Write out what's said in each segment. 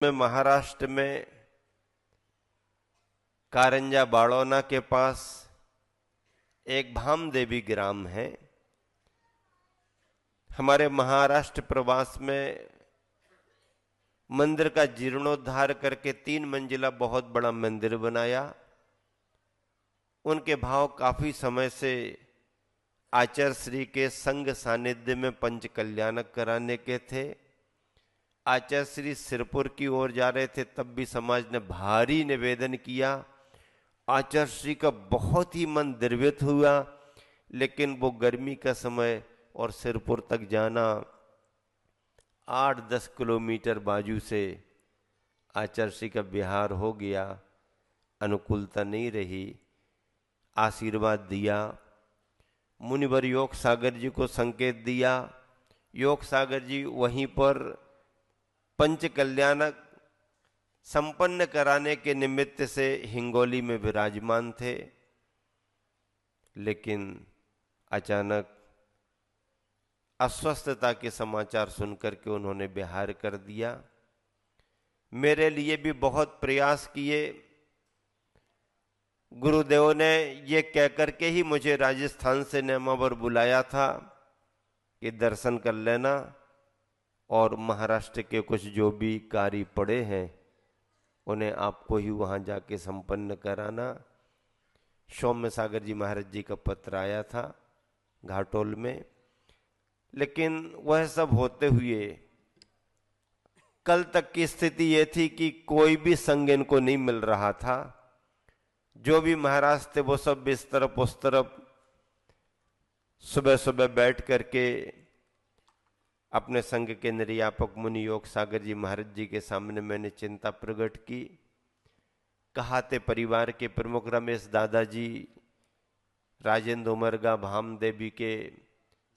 में महाराष्ट्र में कारंजा बाड़ौना के पास एक भामदेवी ग्राम है। हमारे महाराष्ट्र प्रवास में मंदिर का जीर्णोद्धार करके 3 मंजिला बहुत बड़ा मंदिर बनाया। उनके भाव काफी समय से आचार्य श्री के संग सानिध्य में पंच कल्याणक कराने के थे। आचार्य श्री सिरपुर की ओर जा रहे थे, तब भी समाज ने भारी निवेदन किया। आचार्य श्री का बहुत ही मन द्रवित हुआ, लेकिन वो गर्मी का समय और सिरपुर तक जाना 8-10 किलोमीटर बाजू से आचार्य श्री का विहार हो गया, अनुकूलता नहीं रही। आशीर्वाद दिया, मुनिवर योग सागर जी को संकेत दिया। योग सागर जी वहीं पर पंच कल्याणक संपन्न कराने के निमित्त से हिंगोली में विराजमान थे, लेकिन अचानक अस्वस्थता के समाचार सुनकर के उन्होंने विहार कर दिया। मेरे लिए भी बहुत प्रयास किए। गुरुदेव ने ये कहकर के ही मुझे राजस्थान से नेमावर बुलाया था कि दर्शन कर लेना और महाराष्ट्र के कुछ जो भी कार्य पड़े हैं उन्हें आपको ही वहां जाके संपन्न कराना। सौम्य सागर जी महाराज जी का पत्र आया था घाटोल में, लेकिन वह सब होते हुए कल तक की स्थिति यह थी कि कोई भी संग इनको नहीं मिल रहा था। जो भी महाराज थे वो सब इस तरफ उस तरफ सुबह सुबह बैठ करके अपने संघ के निर्यापक मुनि योग सागर जी महाराज जी के सामने मैंने चिंता प्रकट की। कहाते परिवार के प्रमुख रमेश दादाजी, राजेंद्र उमरगा, भामदेवी के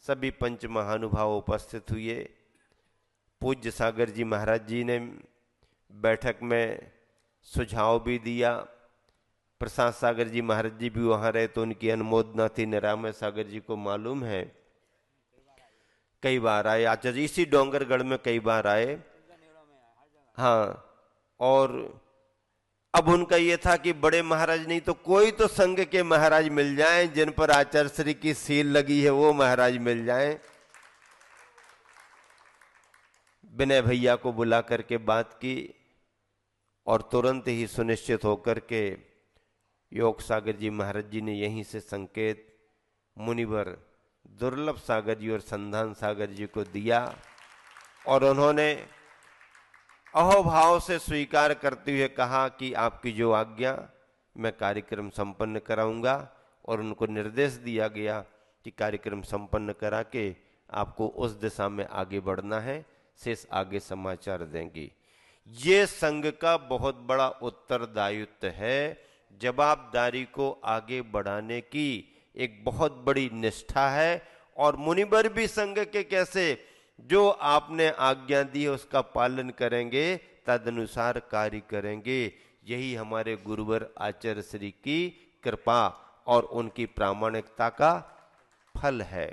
सभी पंच महानुभाव उपस्थित हुए। पूज्य सागर जी महाराज जी ने बैठक में सुझाव भी दिया। प्रसाद सागर जी महाराज जी भी वहां रहे तो उनकी अनुमोदना थी। निरामय सागर जी को मालूम है, कई बार आए आचार्य जी, इसी डोंगरगढ़ में कई बार आए। हाँ, और अब उनका यह था कि बड़े महाराज नहीं तो कोई तो संघ के महाराज मिल जाएं, जिन पर आचार्य श्री की सील लगी है वो महाराज मिल जाएं। विनय भैया को बुला करके बात की और तुरंत ही सुनिश्चित होकर के योग सागर जी महाराज जी ने यहीं से संकेत मुनिवर दुर्लभ सागर जी और संधान सागर जी को दिया और उन्होंने अहोभाव से स्वीकार करते हुए कहा कि आपकी जो आज्ञा, मैं कार्यक्रम संपन्न कराऊंगा। और उनको निर्देश दिया गया कि कार्यक्रम संपन्न करा के आपको उस दिशा में आगे बढ़ना है, शेष आगे समाचार देंगी। ये संघ का बहुत बड़ा उत्तरदायित्व है। जवाबदारी को आगे बढ़ाने की एक बहुत बड़ी निष्ठा है। और मुनिवर भी संघ के कैसे जो आपने आज्ञा दी है उसका पालन करेंगे, तदनुसार कार्य करेंगे। यही हमारे गुरुवर आचार्य श्री की कृपा और उनकी प्रामाणिकता का फल है।